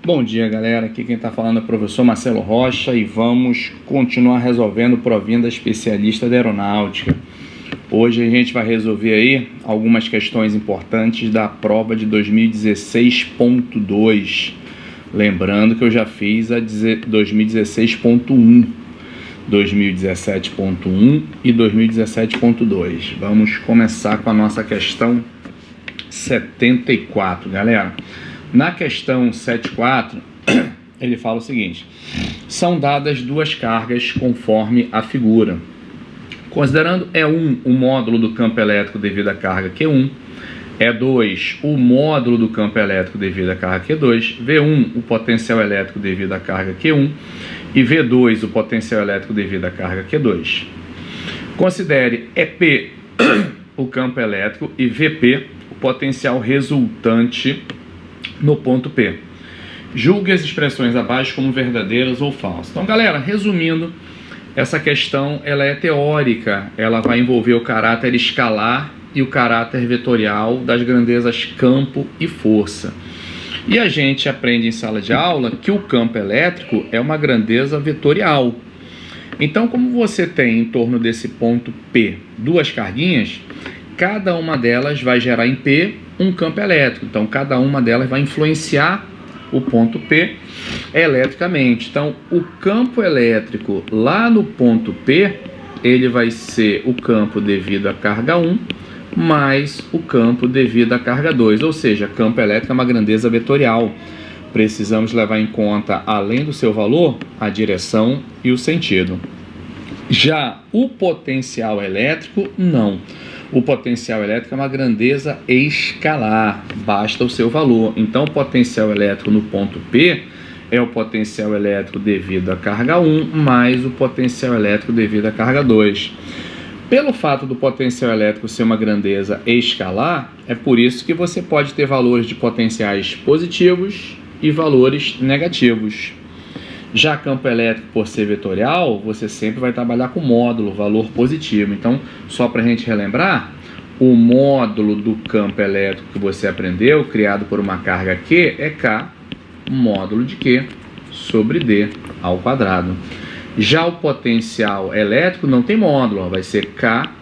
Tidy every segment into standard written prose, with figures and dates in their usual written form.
Bom dia, galera, aqui quem está falando é o professor Marcelo Rocha e vamos continuar resolvendo provinda especialista da aeronáutica. Hoje a gente vai resolver aí algumas questões importantes da prova de 2016.2. Lembrando que eu já fiz a 2016.1, 2017.1 e 2017.2. Vamos começar com a nossa questão 74, galera. Na questão 74, ele fala o seguinte: são dadas duas cargas conforme a figura. Considerando E1 o módulo do campo elétrico devido à carga Q1, E2 o módulo do campo elétrico devido à carga Q2, V1 o potencial elétrico devido à carga Q1 e V2 o potencial elétrico devido à carga Q2. Considere EP o campo elétrico e VP o potencial resultante no ponto P. Julgue as expressões abaixo como verdadeiras ou falsas. Então, galera, resumindo, essa questão ela é teórica, ela vai envolver o caráter escalar e o caráter vetorial das grandezas campo e força. E a gente aprende em sala de aula que o campo elétrico é uma grandeza vetorial. Então, como você tem em torno desse ponto P duas carguinhas, cada uma delas vai gerar em P um campo elétrico. Então, cada uma delas vai influenciar o ponto P eletricamente. Então, o campo elétrico lá no ponto P, ele vai ser o campo devido à carga 1 mais o campo devido à carga 2. Ou seja, campo elétrico é uma grandeza vetorial. Precisamos levar em conta, além do seu valor, a direção e o sentido. Já o potencial elétrico, não. O potencial elétrico é uma grandeza escalar, basta o seu valor. Então, o potencial elétrico no ponto P é o potencial elétrico devido à carga 1 mais o potencial elétrico devido à carga 2. Pelo fato do potencial elétrico ser uma grandeza escalar, é por isso que você pode ter valores de potenciais positivos e valores negativos. Já campo elétrico, por ser vetorial, você sempre vai trabalhar com módulo, valor positivo. Então, só para a gente relembrar, o módulo do campo elétrico que você aprendeu, criado por uma carga Q, é K, módulo de Q, sobre D ao quadrado. Já o potencial elétrico não tem módulo, vai ser K,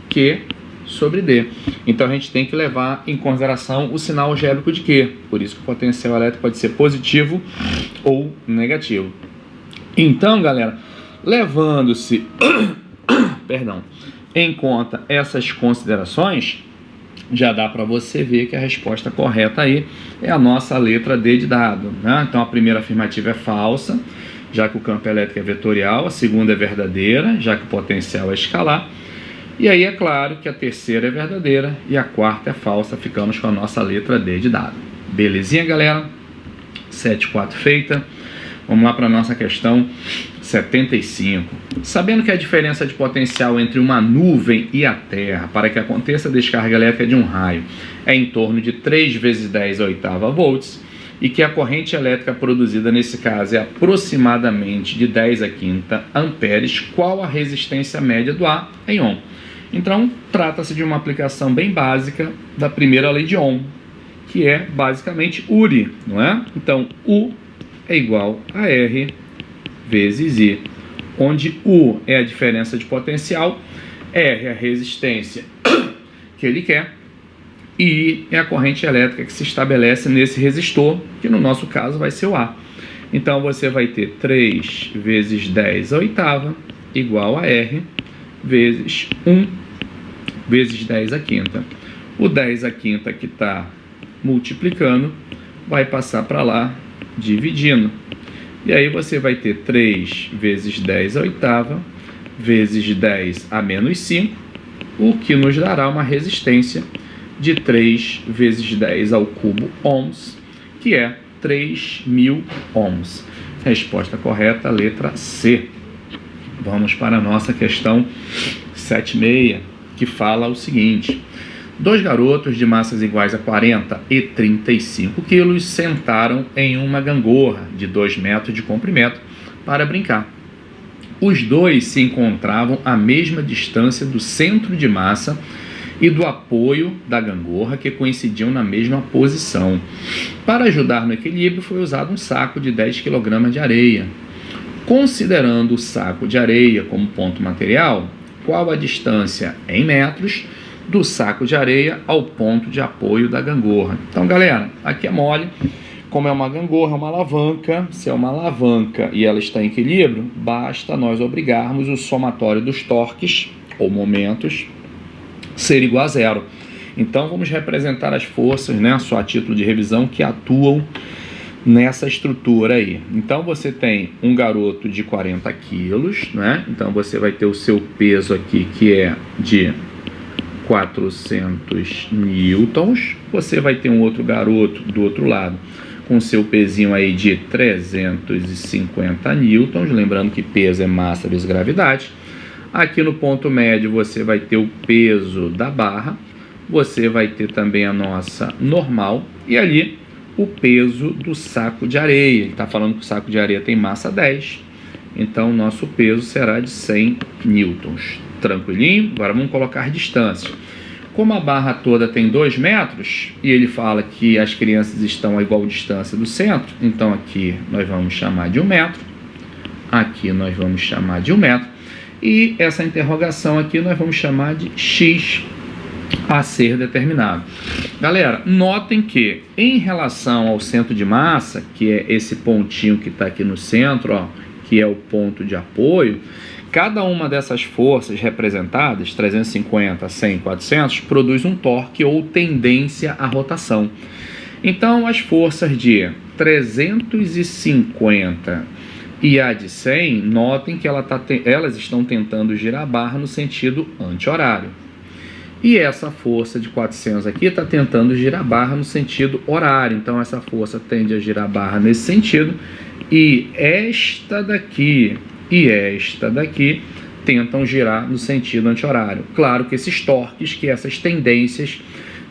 Q, sobre D. Então, a gente tem que levar em consideração o sinal algébrico de Q. Por isso que o potencial elétrico pode ser positivo ou negativo. Então, galera, levando-se em conta essas considerações, já dá para você ver que a resposta correta aí é a nossa letra D de dado, né? Então, a primeira afirmativa é falsa, já que o campo elétrico é vetorial. A segunda é verdadeira, já que o potencial é escalar. E aí é claro que a terceira é verdadeira e a quarta é falsa. Ficamos com a nossa letra D de dado. Belezinha, galera? 7.4 feita. Vamos lá para a nossa questão 75. Sabendo que a diferença de potencial entre uma nuvem e a Terra para que aconteça a descarga elétrica de um raio é em torno de 3 vezes 10 a oitava volts e que a corrente elétrica produzida nesse caso é aproximadamente de 10 a quinta amperes, qual a resistência média do A em ohm? Então, trata-se de uma aplicação bem básica da primeira lei de Ohm, que é basicamente URI, não é? Então, U é igual a R vezes I, onde U é a diferença de potencial, R é a resistência que ele quer, e I é a corrente elétrica que se estabelece nesse resistor, que no nosso caso vai ser o A. Então, você vai ter 3 vezes 10 a oitava igual a R vezes 1 vezes 10 a quinta. O 10 a quinta que está multiplicando vai passar para lá dividindo. E aí você vai ter 3 vezes 10 a oitava vezes 10 a menos 5, o que nos dará uma resistência de 3 vezes 10 ao cubo ohms, que é 3.000 ohms. Resposta correta, letra C. Vamos para a nossa questão 7.6, que fala o seguinte: dois garotos de massas iguais a 40 e 35 quilos sentaram em uma gangorra de 2 metros de comprimento para brincar. Os dois se encontravam à mesma distância do centro de massa e do apoio da gangorra, que coincidiam na mesma posição. Para ajudar no equilíbrio, foi usado um saco de 10 kg de areia. Considerando o saco de areia como ponto material, qual a distância em metros do saco de areia ao ponto de apoio da gangorra? Então, galera, aqui é mole. Como é uma gangorra, uma alavanca, se é uma alavanca e ela está em equilíbrio, basta nós obrigarmos o somatório dos torques, ou momentos, ser igual a zero. Então, vamos representar as forças, né, só a título de revisão, que atuam nessa estrutura aí. Então, você tem um garoto de 40 quilos, né? Então, você vai ter o seu peso aqui, que é de 400 newtons. Você vai ter um outro garoto do outro lado com seu pezinho aí de 350 newtons, lembrando que peso é massa vezes gravidade. Aqui no ponto médio você vai ter o peso da barra, você vai ter também a nossa normal e ali o peso do saco de areia. Ele está falando que o saco de areia tem massa 10, então o nosso peso será de 100 newtons. Tranquilinho? Agora vamos colocar distâncias. Como a barra toda tem 2 metros, e ele fala que as crianças estão a igual distância do centro, então aqui nós vamos chamar de 1 metro, aqui nós vamos chamar de 1 metro, e essa interrogação aqui nós vamos chamar de x a ser determinado. Galera, notem que em relação ao centro de massa, que é esse pontinho que está aqui no centro, ó, que é o ponto de apoio, cada uma dessas forças representadas, 350, 100, 400, produz um torque ou tendência à rotação. Então, as forças de 350 e a de 100, notem que elas estão tentando girar a barra no sentido anti-horário. E essa força de 400 aqui está tentando girar a barra no sentido horário. Então, essa força tende a girar a barra nesse sentido. E esta daqui e esta daqui tentam girar no sentido anti-horário. Claro que esses torques, que essas tendências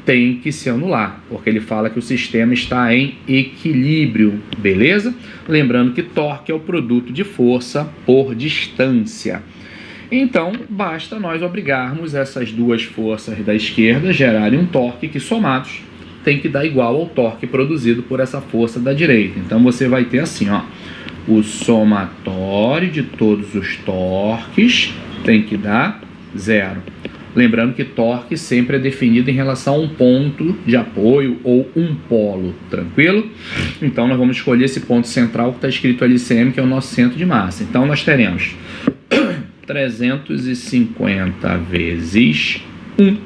têm que se anular, porque ele fala que o sistema está em equilíbrio, beleza? Lembrando que torque é o produto de força por distância. Então, basta nós obrigarmos essas duas forças da esquerda a gerarem um torque que, somados, tem que dar igual ao torque produzido por essa força da direita. Então, você vai ter assim, ó, o somatório de todos os torques tem que dar zero. Lembrando que torque sempre é definido em relação a um ponto de apoio ou um polo, tranquilo? Então, nós vamos escolher esse ponto central que está escrito LCM, que é o nosso centro de massa. Então, nós teremos 350 vezes 1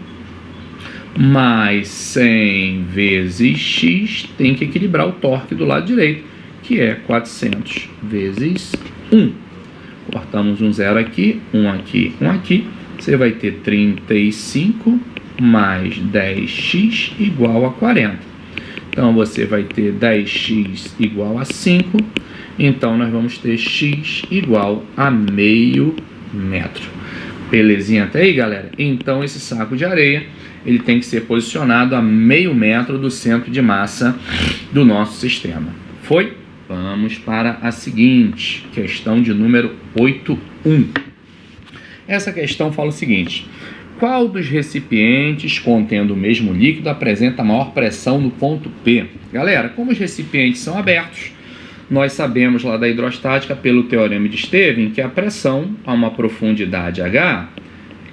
mais 100 vezes x, tem que equilibrar o torque do lado direito, que é 400 vezes 1. Cortamos um zero aqui, um aqui, um aqui. Você vai ter 35 mais 10x igual a 40. Então, você vai ter 10x igual a 5. Então, nós vamos ter x igual a meio metro. Belezinha até aí, galera? Então, esse saco de areia, ele tem que ser posicionado a meio metro do centro de massa do nosso sistema. Foi? Vamos para a seguinte, questão de número 8.1. Essa questão fala o seguinte: qual dos recipientes contendo o mesmo líquido apresenta maior pressão no ponto P? Galera, como os recipientes são abertos, nós sabemos lá da hidrostática, pelo teorema de Stevin, que a pressão a uma profundidade H,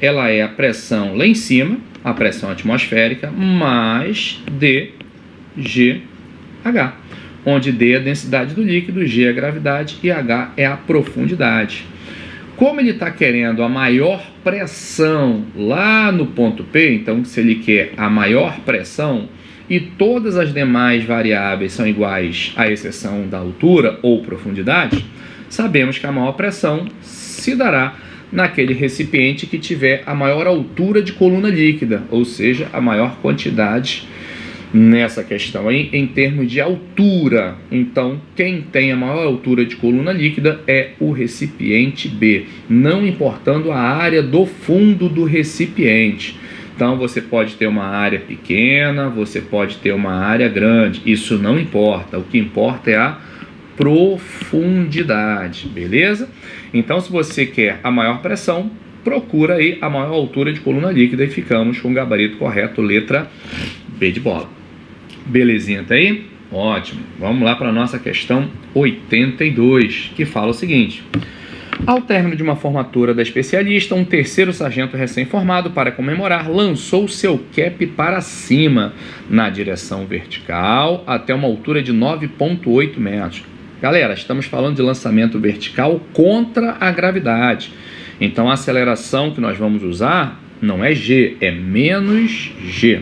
ela é a pressão lá em cima, a pressão atmosférica, mais dGH, onde D é a densidade do líquido, G é a gravidade e H é a profundidade. Como ele está querendo a maior pressão lá no ponto P, então se ele quer a maior pressão e todas as demais variáveis são iguais à exceção da altura ou profundidade, sabemos que a maior pressão se dará naquele recipiente que tiver a maior altura de coluna líquida, ou seja, a maior quantidade nessa questão aí em termos de altura. Então, quem tem a maior altura de coluna líquida é o recipiente B, não importando a área do fundo do recipiente. Então, você pode ter uma área pequena, você pode ter uma área grande, isso não importa. O que importa é a profundidade, beleza? Então, se você quer a maior pressão, procura aí a maior altura de coluna líquida e ficamos com o gabarito correto, letra B de bola. Belezinha, tá aí? Ótimo. Vamos lá para a nossa questão 82, que fala o seguinte: ao término de uma formatura da especialista, um terceiro sargento recém-formado, para comemorar, lançou seu cap para cima, na direção vertical, até uma altura de 9,8 metros. Galera, estamos falando de lançamento vertical contra a gravidade. Então a aceleração que nós vamos usar não é G, é menos G.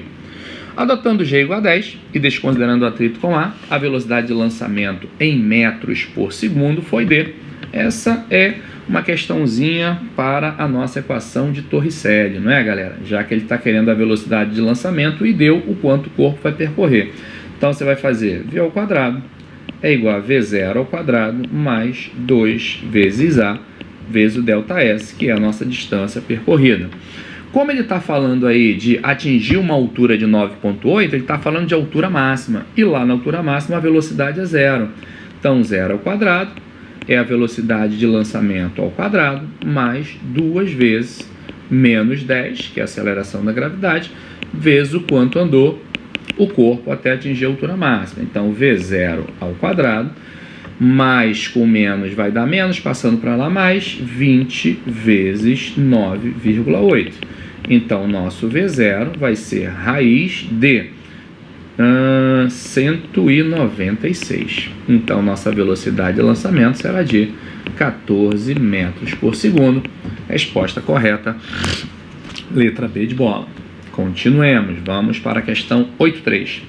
Adotando G igual a 10 e desconsiderando o atrito com a velocidade de lançamento em metros por segundo foi D. Essa é uma questãozinha para a nossa equação de Torricelli, não é, galera? Já que ele está querendo a velocidade de lançamento e deu o quanto o corpo vai percorrer. Então você vai fazer V ao quadrado é igual a V0 ao quadrado mais 2 vezes A vezes o ΔS, que é a nossa distância percorrida. Como ele está falando aí de atingir uma altura de 9,8, ele está falando de altura máxima. E lá na altura máxima a velocidade é zero. Então 0 ao quadrado é a velocidade de lançamento ao quadrado, mais 2 vezes menos 10, que é a aceleração da gravidade, vezes o quanto andou o corpo até atingir a altura máxima. Então V0 ao quadrado, mais com menos vai dar menos, passando para lá mais, 20 vezes 9,8. Então, nosso V0 vai ser raiz de 196. Então, nossa velocidade de lançamento será de 14 metros por segundo. Resposta correta, letra B de bola. Continuemos, vamos para a questão 8.3.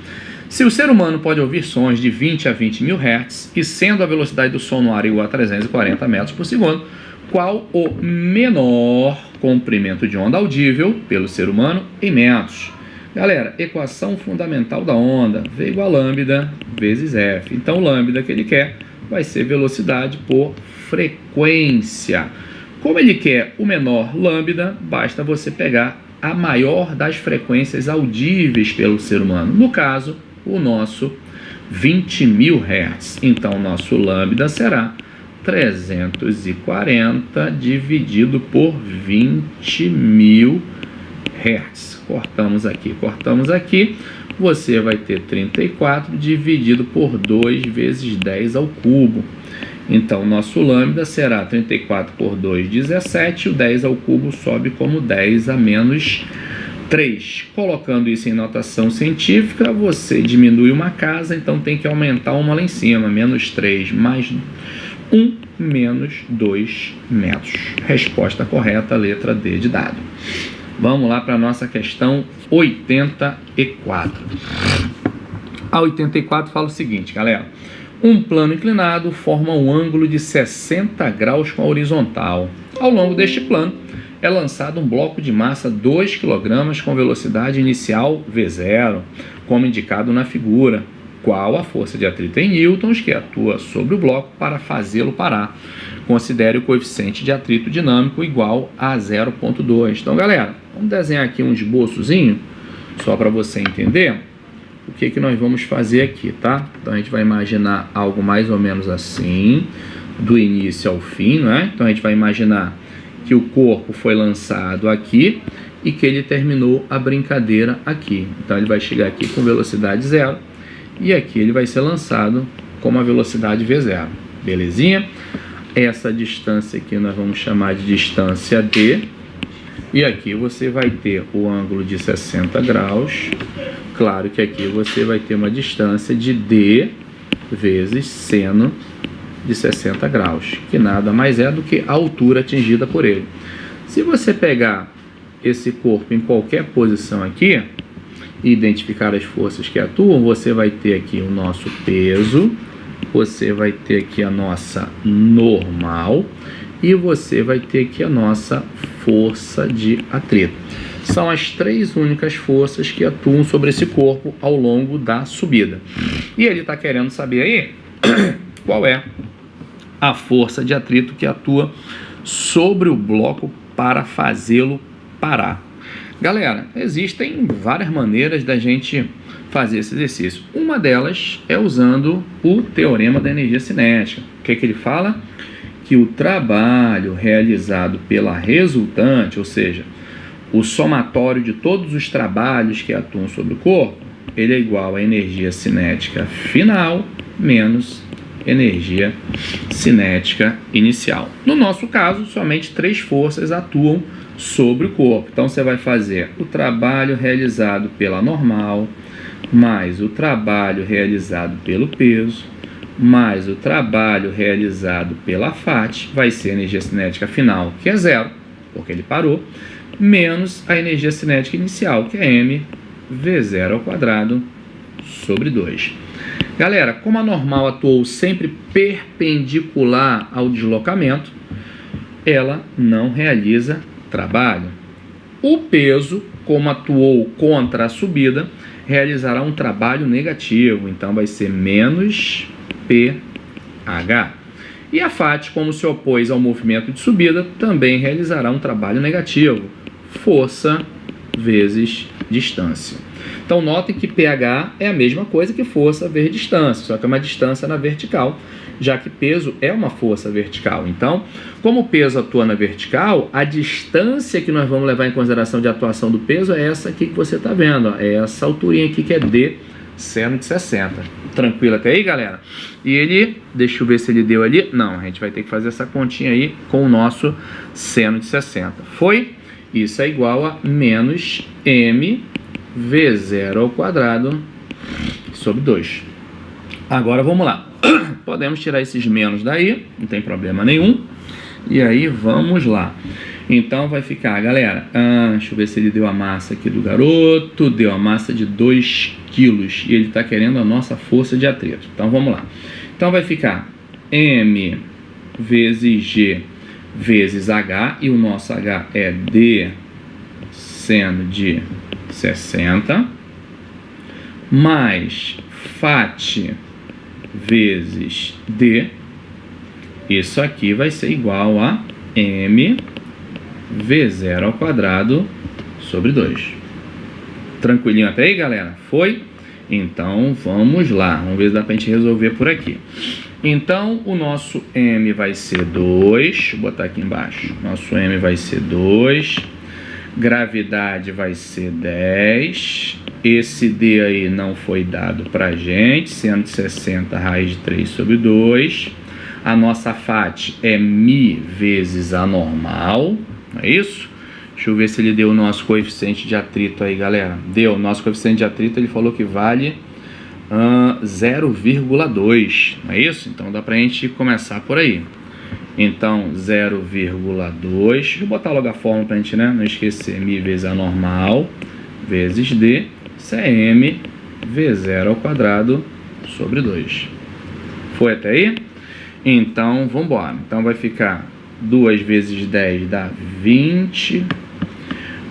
Se o ser humano pode ouvir sons de 20 a 20 mil Hz e sendo a velocidade do som no ar igual a 340 metros por segundo, qual o menor comprimento de onda audível pelo ser humano em metros? Galera, equação fundamental da onda, V igual a lambda vezes F. Então, lambda que ele quer vai ser velocidade por frequência. Como ele quer o menor lambda, basta você pegar a maior das frequências audíveis pelo ser humano. No caso, o nosso 20 mil Hz. Então, o nosso lambda será 340 dividido por 20 mil Hz. Cortamos aqui. Você vai ter 34 dividido por 2 vezes 10 ao cubo. Então, nosso lambda será 34 por 2, 17. O 10 ao cubo sobe como 10 a menos 3. Colocando isso em notação científica, você diminui uma casa, então tem que aumentar uma lá em cima. Menos 3 mais 1 menos 2 metros. Resposta correta, letra D de dado. Vamos lá para a nossa questão 84. A 84 fala o seguinte, galera. Um plano inclinado forma um ângulo de 60 graus com a horizontal. Ao longo deste plano, é lançado um bloco de massa 2 kg com velocidade inicial V0, como indicado na figura. Qual a força de atrito em newtons que atua sobre o bloco para fazê-lo parar? Considere o coeficiente de atrito dinâmico igual a 0,2. Então, galera, vamos desenhar aqui um esboçozinho, só para você entender o que nós vamos fazer aqui, tá? Então, a gente vai imaginar algo mais ou menos assim, do início ao fim, não é? Então, a gente vai imaginar que o corpo foi lançado aqui e que ele terminou a brincadeira aqui. Então, ele vai chegar aqui com velocidade 0 e aqui ele vai ser lançado com uma velocidade V0. Belezinha? Essa distância aqui nós vamos chamar de distância D. E aqui você vai ter o ângulo de 60 graus. Claro que aqui você vai ter uma distância de D vezes seno de 60 graus, que nada mais é do que a altura atingida por ele. Se você pegar esse corpo em qualquer posição aqui e identificar as forças que atuam, você vai ter aqui o nosso peso, você vai ter aqui a nossa normal e você vai ter aqui a nossa força de atrito. São as três únicas forças que atuam sobre esse corpo ao longo da subida. E ele está querendo saber aí qual é a força de atrito que atua sobre o bloco para fazê-lo parar. Galera, existem várias maneiras da gente fazer esse exercício. Uma delas é usando o teorema da energia cinética. O que ele fala? que o trabalho realizado pela resultante, ou seja, o somatório de todos os trabalhos que atuam sobre o corpo, ele é igual à energia cinética final menos energia cinética inicial. No nosso caso, somente 3 forças atuam sobre o corpo. Então, você vai fazer o trabalho realizado pela normal, mais o trabalho realizado pelo peso, mais o trabalho realizado pela FAT, vai ser a energia cinética final, que é 0, porque ele parou, menos a energia cinética inicial, que é mv0² sobre 2. Galera, como a normal atuou sempre perpendicular ao deslocamento, ela não realiza trabalho. O peso, como atuou contra a subida, realizará um trabalho negativo, então vai ser menos pH. E a FAT, como se opôs ao movimento de subida, também realizará um trabalho negativo, força vezes distância. Então, notem que pH é a mesma coisa que força vezes distância, só que é uma distância na vertical, já que peso é uma força vertical. Então, como o peso atua na vertical, a distância que nós vamos levar em consideração de atuação do peso é essa aqui que você está vendo, ó, é essa alturinha aqui que é D seno de 60. Tranquilo até aí, galera? E ele, deixa eu ver se ele deu ali. Não, a gente vai ter que fazer essa continha aí com o nosso seno de 60. Foi? Isso é igual a menos mv0² sobre 2. Agora vamos lá. Podemos tirar esses menos daí, não tem problema nenhum. E aí vamos lá. Então vai ficar, galera, deixa eu ver se ele deu a massa aqui do garoto. Deu a massa de 2 quilos e ele está querendo a nossa força de atrito. Então vamos lá. Então vai ficar M vezes G vezes H, e o nosso H é D seno de 60, mais FAT vezes D. Isso aqui vai ser igual a mv0² sobre 2. Tranquilinho até aí, galera? Foi? Então vamos lá, vamos ver se dá pra gente resolver por aqui. Então o nosso M vai ser 2, deixa eu botar aqui embaixo, nosso M vai ser 2, gravidade vai ser 10, esse D aí não foi dado pra gente, 160 raiz de 3 sobre 2, a nossa FAT é μ vezes a normal, não é isso? Deixa eu ver se ele deu o nosso coeficiente de atrito aí, galera. Deu, o nosso coeficiente de atrito, ele falou que vale 0,2, não é isso? Então dá pra gente começar por aí. Então 0,2, deixa eu botar logo a fórmula pra gente, né, não esquecer, μ vezes a normal vezes D, isso é mv0² sobre 2. Foi até aí? Então vamos embora. Então vai ficar 2 vezes 10 dá 20,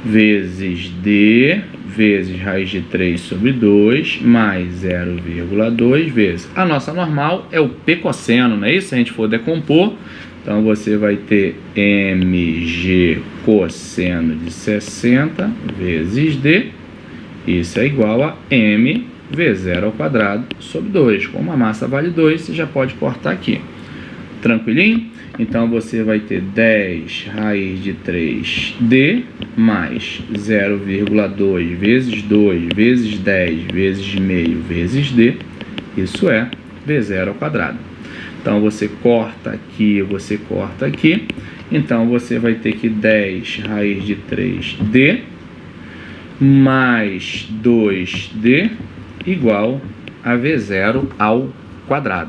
vezes D, vezes raiz de 3 sobre 2, mais 0,2 vezes. A nossa normal é o P cosseno, não é isso? Se a gente for decompor, então você vai ter mg cosseno de 60 vezes D, isso é igual a mv0² sobre 2. Como a massa vale 2, você já pode cortar aqui. Tranquilinho? Então você vai ter 10 raiz de 3D mais 0,2 vezes 2 vezes 10 vezes meio vezes D, isso é V0². Então você corta aqui, você corta aqui, então você vai ter que 10 raiz de 3D mais 2D igual a V0².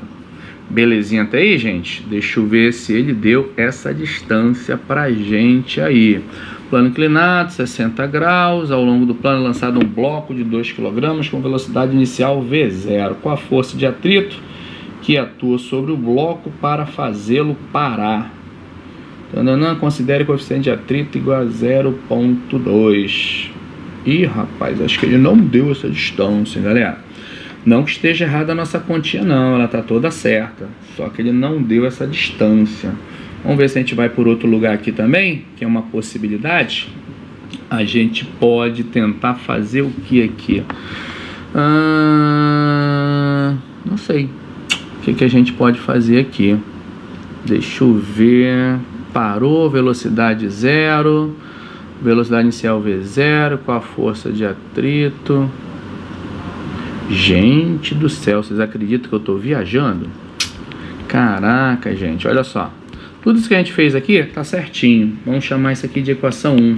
Belezinha até aí, gente? Deixa eu ver se ele deu essa distância pra gente aí. Plano inclinado, 60 graus. Ao longo do plano é lançado um bloco de 2 kg com velocidade inicial V0, com a força de atrito que atua sobre o bloco para fazê-lo parar. Considere o coeficiente de atrito igual a 0,2. Ih, rapaz, acho que ele não deu essa distância, galera. Não que esteja errada a nossa continha, não, ela está toda certa, só que ele não deu essa distância. Vamos ver se a gente vai por outro lugar aqui também, que é uma possibilidade. A gente pode tentar fazer o que aqui? Não sei. O que a gente pode fazer aqui? Deixa eu ver. Parou, velocidade 0. Velocidade inicial V0 com a força de atrito. Gente do céu, vocês acreditam que eu estou viajando? Caraca, gente, olha só. Tudo isso que a gente fez aqui tá certinho. Vamos chamar isso aqui de equação 1.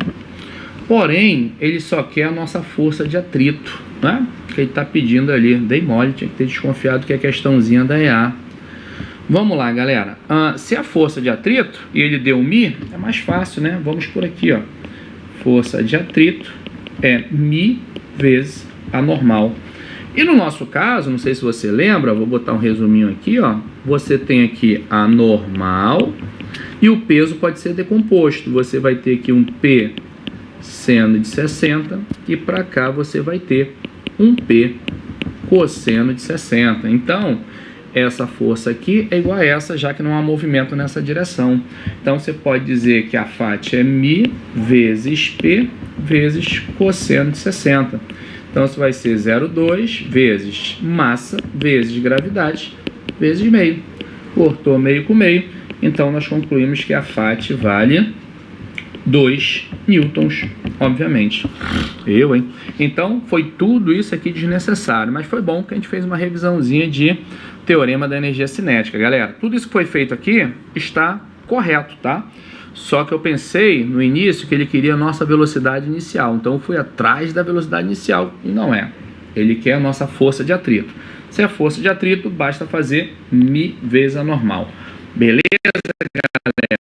Porém, ele só quer a nossa força de atrito, né? Que ele está pedindo ali. Dei mole, tinha que ter desconfiado que a questãozinha da EA. Vamos lá, galera. Se a força de atrito, e ele deu μ, é mais fácil, né? Vamos por aqui, ó. Força de atrito é μ vezes a normal. E no nosso caso, não sei se você lembra, vou botar um resuminho aqui, ó. Você tem aqui a normal e o peso pode ser decomposto. Você vai ter aqui um P seno de 60 e para cá você vai ter um P cosseno de 60. Então, essa força aqui é igual a essa, já que não há movimento nessa direção. Então, você pode dizer que a FAT é μ vezes P vezes cosseno de 60. Então, isso vai ser 0,2 vezes massa vezes gravidade vezes meio. Cortou meio com meio. Então, nós concluímos que a FAT vale 2 newtons, obviamente. Então, foi tudo isso aqui desnecessário. Mas foi bom que a gente fez uma revisãozinha de teorema da energia cinética. Galera, tudo isso que foi feito aqui está correto, tá? Só que eu pensei no início que ele queria a nossa velocidade inicial. Então eu fui atrás da velocidade inicial e não é. Ele quer a nossa força de atrito. Se é força de atrito, basta fazer μ vezes a normal. Beleza,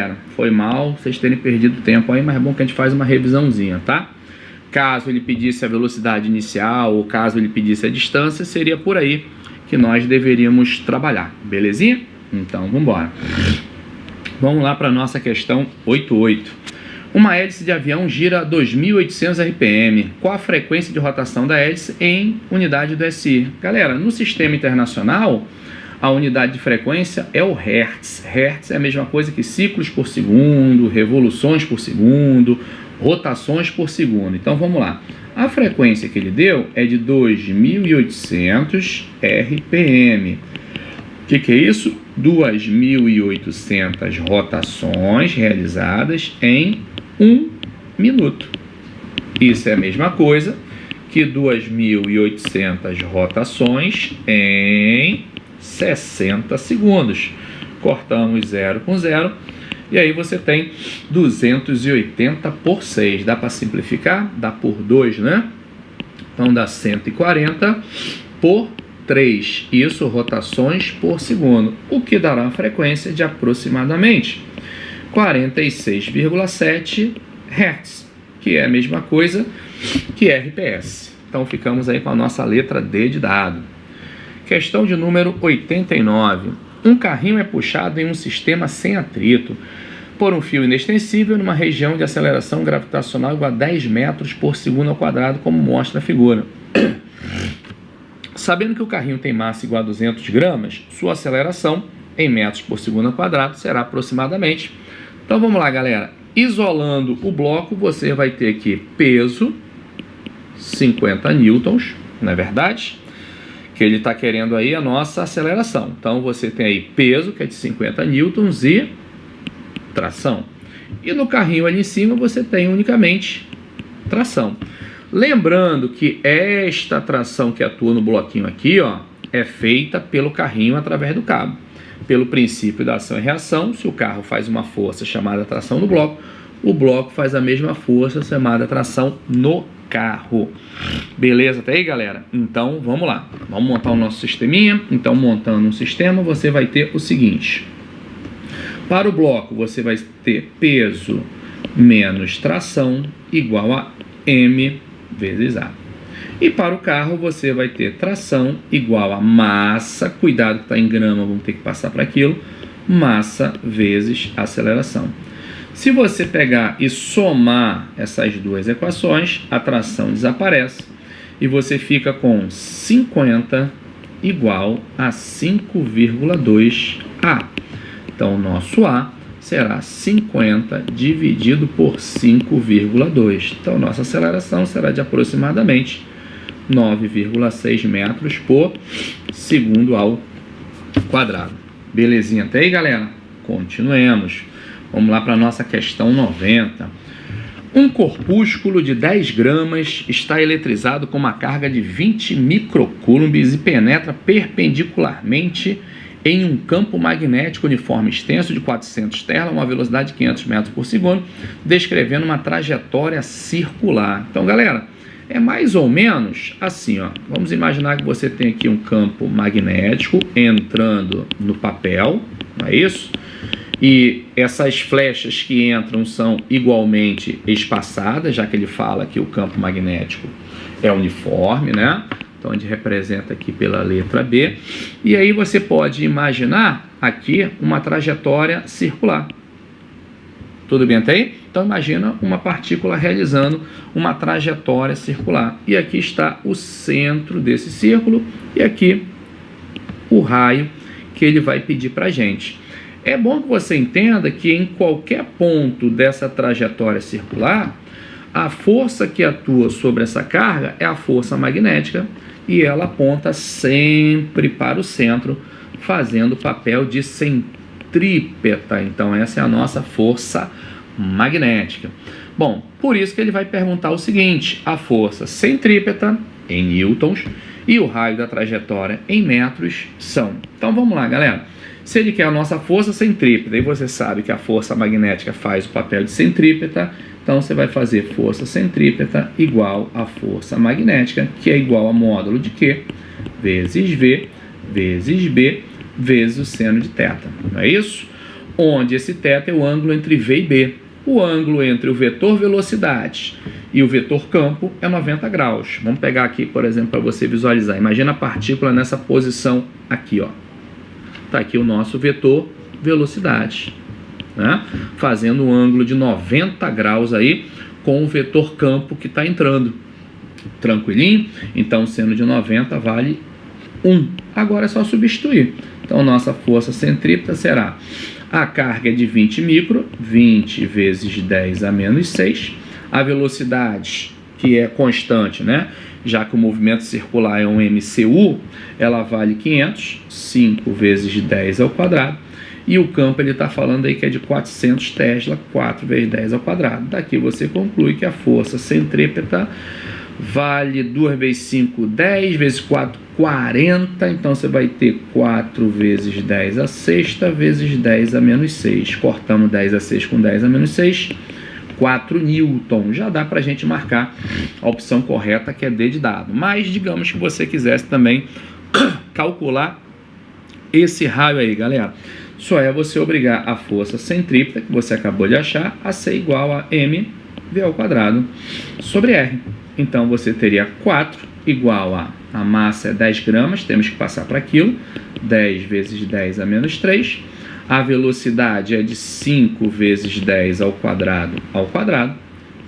galera? Foi mal vocês terem perdido tempo aí, mas é bom que a gente faz uma revisãozinha, tá? Caso ele pedisse a velocidade inicial ou caso ele pedisse a distância, seria por aí que nós deveríamos trabalhar. Belezinha? Então vamos embora. Vamos lá para a nossa questão 88. Uma hélice de avião gira a 2.800 RPM. Qual a frequência de rotação da hélice em unidade do SI? Galera, no sistema internacional, a unidade de frequência é o Hertz. Hertz é a mesma coisa que ciclos por segundo, revoluções por segundo, rotações por segundo. Então vamos lá. A frequência que ele deu é de 2.800 RPM. O que é isso? 2.800 rotações realizadas em 1 minuto. Isso é a mesma coisa que 2.800 rotações em 60 segundos. Cortamos 0 com 0 e aí você tem 280 por 6. Dá para simplificar? Dá por 2, né? Então dá 140 por 3, isso rotações por segundo, o que dará uma frequência de aproximadamente 46,7 Hz, que é a mesma coisa que RPS. Então ficamos aí com a nossa letra D de dado. Questão de número 89. Um carrinho é puxado em um sistema sem atrito por um fio inextensível numa região de aceleração gravitacional igual a 10 metros por segundo ao quadrado, como mostra a figura. Sabendo que o carrinho tem massa igual a 200 gramas, sua aceleração em metros por segundo ao quadrado será aproximadamente. Então vamos lá, galera. Isolando o bloco, você vai ter aqui peso, 50 newtons, não é verdade? Que ele está querendo aí a nossa aceleração. Então você tem aí peso, que é de 50 newtons, e tração. E no carrinho ali em cima você tem unicamente tração. Lembrando que esta tração que atua no bloquinho aqui, ó, é feita pelo carrinho através do cabo. Pelo princípio da ação e reação, se o carro faz uma força chamada tração no bloco, o bloco faz a mesma força chamada tração no carro. Beleza até aí, galera? Então, vamos lá. Vamos montar o nosso sisteminha. Então, montando um sistema, você vai ter o seguinte. Para o bloco, você vai ter peso menos tração igual a M vezes A. E para o carro você vai ter tração igual a massa, cuidado que está em grama, vamos ter que passar para aquilo, massa vezes aceleração. Se você pegar e somar essas duas equações, a tração desaparece e você fica com 50 igual a 5,2 A. Então o nosso A será 50 dividido por 5,2. Então, nossa aceleração será de aproximadamente 9,6 metros por segundo ao quadrado. Belezinha até aí, galera? continuemos. Vamos lá para a nossa questão 90. Um corpúsculo de 10 gramas está eletrizado com uma carga de 20 microcoulombs e penetra perpendicularmente em um campo magnético uniforme extenso de 400 tesla, uma velocidade de 500 metros por segundo, descrevendo uma trajetória circular. Então, galera, é mais ou menos assim, ó. Vamos imaginar que você tem aqui um campo magnético entrando no papel, não é isso? E essas flechas que entram são igualmente espaçadas, já que ele fala que o campo magnético é uniforme, né? Então a gente representa aqui pela letra B. E aí você pode imaginar aqui uma trajetória circular. Tudo bem até aí? Então imagina uma partícula realizando uma trajetória circular. E aqui está o centro desse círculo e aqui o raio que ele vai pedir para a gente. É bom que você entenda que em qualquer ponto dessa trajetória circular, a força que atua sobre essa carga é a força magnética e ela aponta sempre para o centro, fazendo o papel de centrípeta. Então essa é a nossa força magnética. Bom, por isso que ele vai perguntar o seguinte: a força centrípeta em newtons e o raio da trajetória em metros são. Então vamos lá, galera. Se ele quer a nossa força centrípeta e você sabe que a força magnética faz o papel de centrípeta, então você vai fazer força centrípeta igual a força magnética, que é igual a módulo de Q vezes V vezes B vezes o seno de θ. Não é isso? Onde esse θ é o ângulo entre V e B. O ângulo entre o vetor velocidade e o vetor campo é 90 graus. Vamos pegar aqui, por exemplo, para você visualizar. Imagina a partícula nessa posição aqui, ó. Está aqui o nosso vetor velocidade, né? Fazendo um ângulo de 90 graus aí com o vetor campo que está entrando. Tranquilinho? Então, seno de 90 vale 1. Agora é só substituir. Então, nossa força centrípeta será a carga é de 20 micro, 20 vezes 10 a menos 6. A velocidade, que é constante, né? Já que o movimento circular é um MCU, ela vale 500, 5 vezes 10 ao quadrado. E o campo ele está falando aí que é de 400 tesla, 4 vezes 10 ao quadrado. Daqui você conclui que a força centrípeta vale 2 vezes 5, 10, vezes 4, 40. Então você vai ter 4 vezes 10 a sexta, vezes 10 a menos 6. Cortamos 10 a 6 com 10 a menos 6. 4 newton, já dá para a gente marcar a opção correta, que é D de dado. Mas digamos que você quisesse também calcular esse raio aí, galera. Só é você obrigar a força centrípeta, que você acabou de achar, a ser igual a mv ao quadrado sobre r. Então você teria 4 igual a massa é 10 gramas, temos que passar para quilo, 10 vezes 10 a menos 3. A velocidade é de 5 vezes 10 ao quadrado,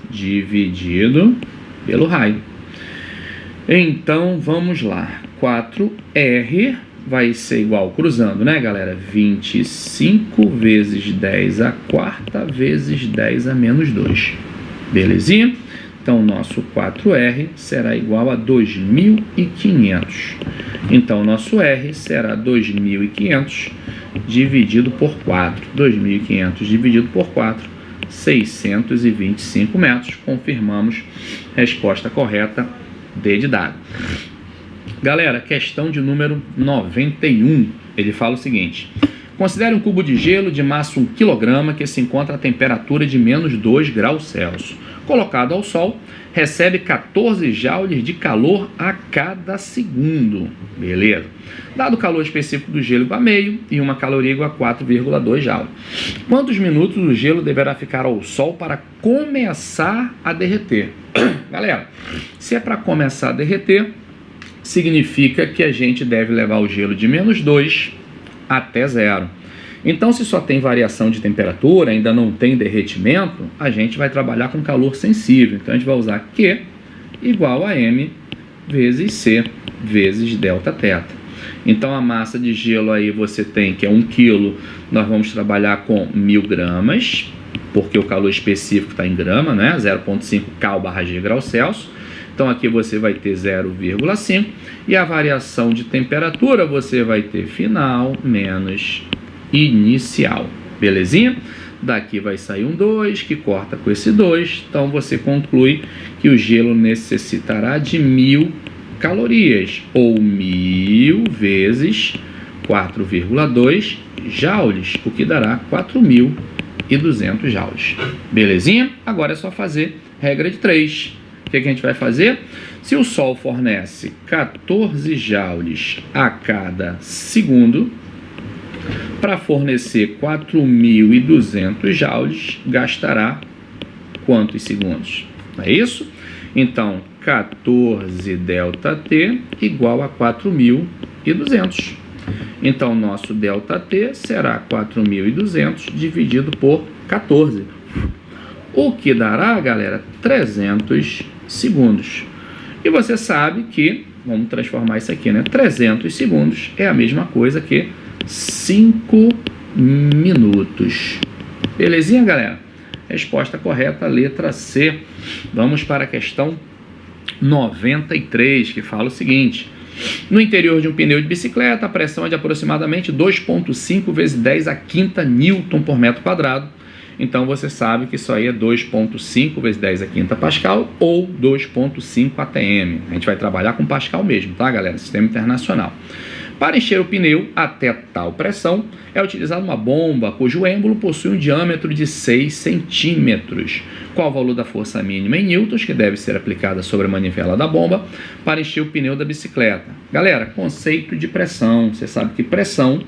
dividido pelo raio. Então, vamos lá. 4R vai ser igual, cruzando, né, galera? 25 vezes 10 a quarta vezes 10 a menos 2. Belezinha? Então, o nosso 4R será igual a 2.500. Então, o nosso R será 2.500 dividido por 4. 2.500 dividido por 4, 625 metros. Confirmamos. Resposta correta, D de dado. Galera, questão de número 91. Ele fala o seguinte: considere um cubo de gelo de massa 1 kg que se encontra a temperatura de menos 2 graus Celsius. Colocado ao sol, recebe 14 joules de calor a cada segundo. Beleza? Dado o calor específico do gelo igual a meio e uma caloria igual a 4,2 joules. Quantos minutos o gelo deverá ficar ao sol para começar a derreter? Galera, se é para começar a derreter, significa que a gente deve levar o gelo de menos 2 até 0. Então, se só tem variação de temperatura, ainda não tem derretimento, a gente vai trabalhar com calor sensível. Então, a gente vai usar Q igual a M vezes C vezes Δθ. Então, a massa de gelo aí você tem que é 1 kg, nós vamos trabalhar com 1000 gramas, porque o calor específico está em grama, né? 0,5 Cal/G graus Celsius. Então, aqui você vai ter 0,5 e a variação de temperatura você vai ter final menos inicial. Belezinha? Daqui vai sair um 2, que corta com esse 2. Então, você conclui que o gelo necessitará de 1.000 calorias, ou 1.000 vezes 4,2 joules, o que dará 4.200 joules. Belezinha? Agora é só fazer regra de 3. O que a gente vai fazer? Se o Sol fornece 14 joules a cada segundo, para fornecer 4.200 joules, gastará quantos segundos? Não é isso? Então, 14 ΔT igual a 4.200. Então, nosso ΔT será 4.200 dividido por 14. O que dará, galera, 300 segundos. E você sabe que, vamos transformar isso aqui, né? 300 segundos é a mesma coisa que 5 minutos. Belezinha, galera? Resposta correta, letra C. Vamos para a questão 93, que fala o seguinte: no interior de um pneu de bicicleta, a pressão é de aproximadamente 2,5 vezes 10 a quinta newton por metro quadrado. Então você sabe que isso aí é 2,5 vezes 10 a quinta pascal ou 2,5 atm. A gente vai trabalhar com pascal mesmo, tá, galera? Sistema internacional. Para encher o pneu até tal pressão, é utilizada uma bomba cujo êmbolo possui um diâmetro de 6 centímetros. Qual o valor da força mínima em newtons que deve ser aplicada sobre a manivela da bomba para encher o pneu da bicicleta? Galera, conceito de pressão. Você sabe que pressão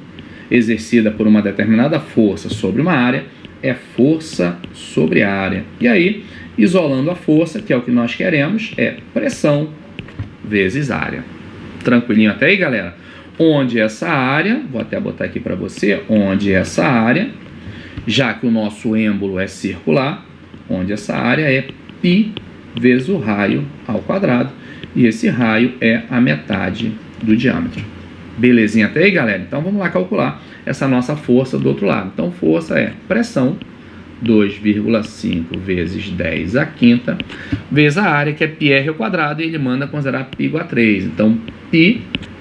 exercida por uma determinada força sobre uma área é força sobre área. E aí, isolando a força, que é o que nós queremos, é pressão vezes área. Tranquilinho até aí, galera? Onde essa área, vou até botar aqui para você, onde essa área, já que o nosso êmbolo é circular, onde essa área é π vezes o raio ao quadrado, e esse raio é a metade do diâmetro. Belezinha até aí, galera? Então vamos lá calcular essa nossa força do outro lado. Então força é pressão, 2,5 vezes 10 a quinta, vezes a área, que é πr ao quadrado, e ele manda considerar π igual a 3. Então π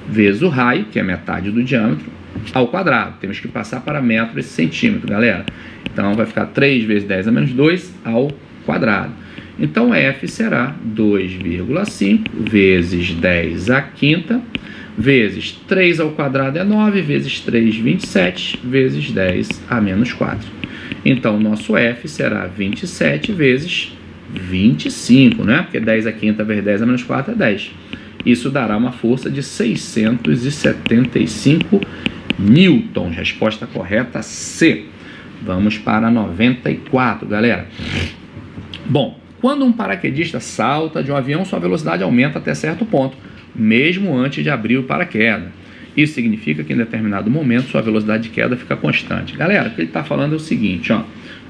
vezes o raio, que é metade do diâmetro, ao quadrado. Temos que passar para metro esse centímetro, galera. Então vai ficar 3 vezes 10 a menos 2 ao quadrado. Então F será 2,5 vezes 10 a quinta, vezes 3 ao quadrado é 9, vezes 3, 27, vezes 10 a menos 4. Então, nosso F será 27 vezes 25, né? Porque 10 a quinta vezes 10 a menos 4 é 10. Isso dará uma força de 675 newtons. Resposta correta, C. Vamos para 94, galera. Bom, quando um paraquedista salta de um avião, sua velocidade aumenta até certo ponto, mesmo antes de abrir o paraquedas. Isso significa que em determinado momento sua velocidade de queda fica constante. Galera, o que ele está falando é o seguinte, ó.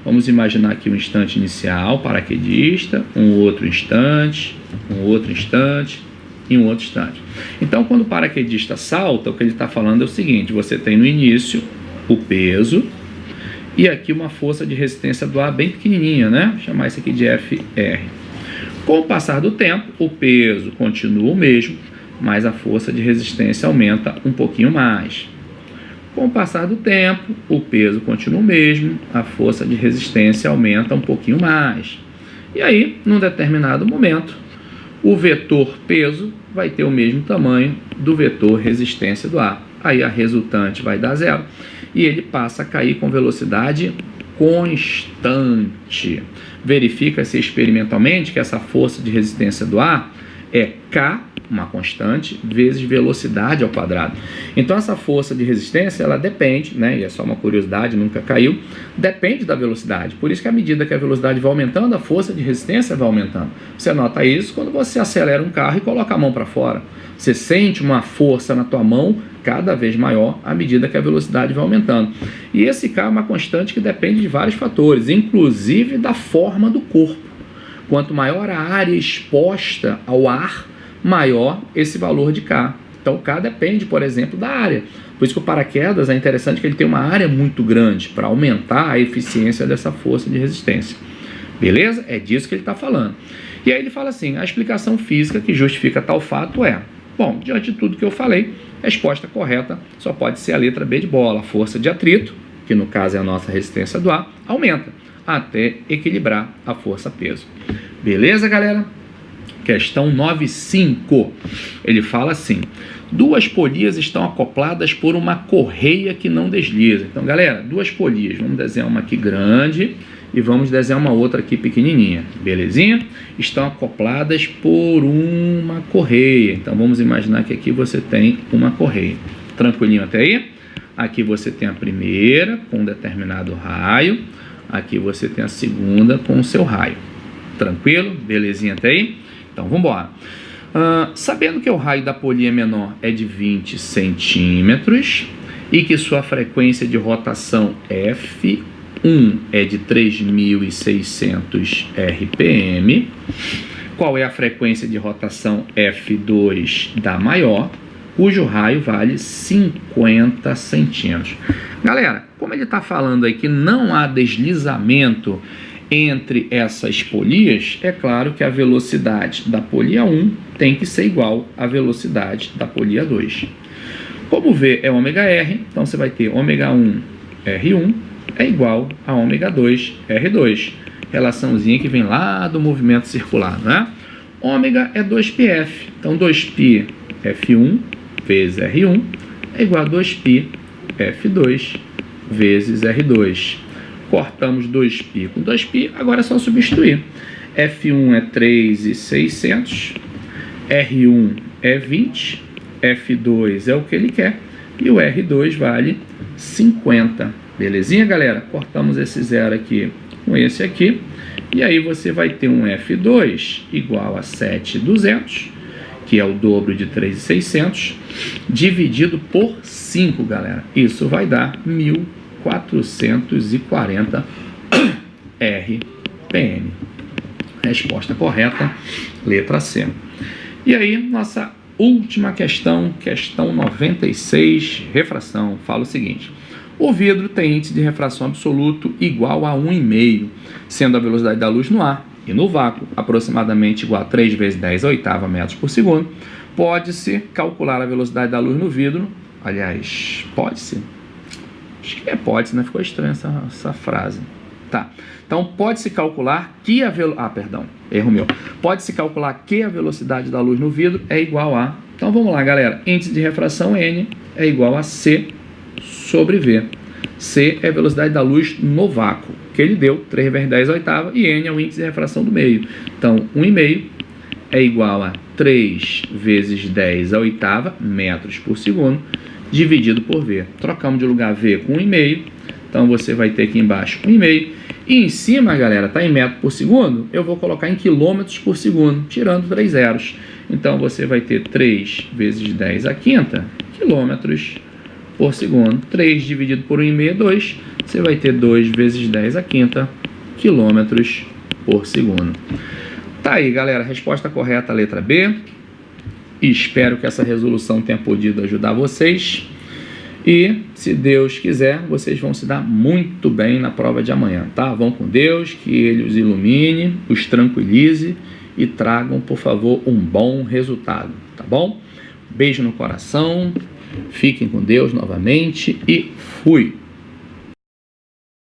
Vamos imaginar aqui um instante inicial, paraquedista, um outro instante e um outro instante. Então, quando o paraquedista salta, o que ele está falando é o seguinte: você tem no início o peso e aqui uma força de resistência do ar bem pequenininha, né? Vou chamar isso aqui de FR. Com o passar do tempo, o peso continua o mesmo, mas a força de resistência aumenta um pouquinho mais. Com o passar do tempo, o peso continua o mesmo, a força de resistência aumenta um pouquinho mais. E aí, num determinado momento, o vetor peso vai ter o mesmo tamanho do vetor resistência do ar. Aí a resultante vai dar zero e ele passa a cair com velocidade constante. Verifica-se experimentalmente que essa força de resistência do ar é K, uma constante, vezes velocidade ao quadrado. Então essa força de resistência, ela depende, né, e é só uma curiosidade, nunca caiu, depende da velocidade. Por isso que à medida que a velocidade vai aumentando, a força de resistência vai aumentando. Você nota isso quando você acelera um carro e coloca a mão para fora. Você sente uma força na tua mão cada vez maior à medida que a velocidade vai aumentando. E esse K é uma constante que depende de vários fatores, inclusive da forma do corpo. Quanto maior a área exposta ao ar, maior esse valor de K. Então K depende, por exemplo, da área. Por isso que o paraquedas é interessante que ele tem uma área muito grande para aumentar a eficiência dessa força de resistência. Beleza? É disso que ele está falando. E aí ele fala assim: a explicação física que justifica tal fato é... Bom, diante de tudo que eu falei, a resposta correta só pode ser a letra B de bola, a força de atrito que no caso é a nossa resistência do ar, aumenta até equilibrar a força-peso. Beleza, galera? Questão 9.5. Ele fala assim: duas polias estão acopladas por uma correia que não desliza. Então, galera, duas polias. Vamos desenhar uma aqui grande e vamos desenhar uma outra aqui pequenininha. Belezinha? Estão acopladas por uma correia. Então, vamos imaginar que aqui você tem uma correia. Tranquilinho até aí? Aqui você tem a primeira com um determinado raio. Aqui você tem a segunda com o seu raio. Tranquilo? Belezinha até aí? Então, vamos embora. Sabendo que o raio da polia menor é de 20 centímetros e que sua frequência de rotação F1 é de 3.600 RPM, qual é a frequência de rotação F2 da maior, cujo raio vale 50 centímetros? Galera, como ele está falando aí que não há deslizamento entre essas polias, é claro que a velocidade da polia 1 tem que ser igual à velocidade da polia 2. Como V é ômega R, então você vai ter ômega 1 R1 é igual a ômega 2 R2. Relaçãozinha que vem lá do movimento circular, né? Ômega é 2πf, então 2π F1 vezes R1 é igual a 2π F2 vezes R2. Cortamos 2π com 2π, agora é só substituir. F1 é 3.600, R1 é 20, F2 é o que ele quer e o R2 vale 50. Belezinha, galera? Cortamos esse zero aqui com esse aqui e aí você vai ter um F2 igual a 7.200, que é o dobro de 3.600, dividido por 5, galera. Isso vai dar 1.440 RPM. Resposta correta, letra C. E aí, nossa última questão, questão 96, refração, fala o seguinte: o vidro tem índice de refração absoluto igual a 1,5, sendo a velocidade da luz no ar e no vácuo aproximadamente igual a 3 vezes 10 a oitava metros por segundo. Pode-se calcular a velocidade da luz no vidro. Aliás, pode-se? Acho que pode-se, né? Ficou estranha essa frase. Tá. Então, pode-se calcular que a erro meu. Pode-se calcular que a velocidade da luz no vidro é igual a... Então, vamos lá, galera. Índice de refração N é igual a C sobre V. C é a velocidade da luz no vácuo, que ele deu 3 vezes 10 a oitava, e N é o índice de refração do meio. Então, 1,5 é igual a 3 vezes 10 a oitava metros por segundo, dividido por V. Trocamos de lugar V com 1,5, então você vai ter aqui embaixo 1,5, e em cima, galera, está em metro por segundo, eu vou colocar em quilômetros por segundo, tirando 3 zeros. Então você vai ter 3 vezes 10 a quinta quilômetros por segundo. 3 dividido por 1,5 é 2, você vai ter 2 vezes 10 a quinta quilômetros por segundo. Tá aí, galera, resposta correta, letra B. Espero que essa resolução tenha podido ajudar vocês. E, se Deus quiser, vocês vão se dar muito bem na prova de amanhã, tá? Vão com Deus, que Ele os ilumine, os tranquilize e tragam, por favor, um bom resultado, tá bom? Beijo no coração, fiquem com Deus novamente e fui!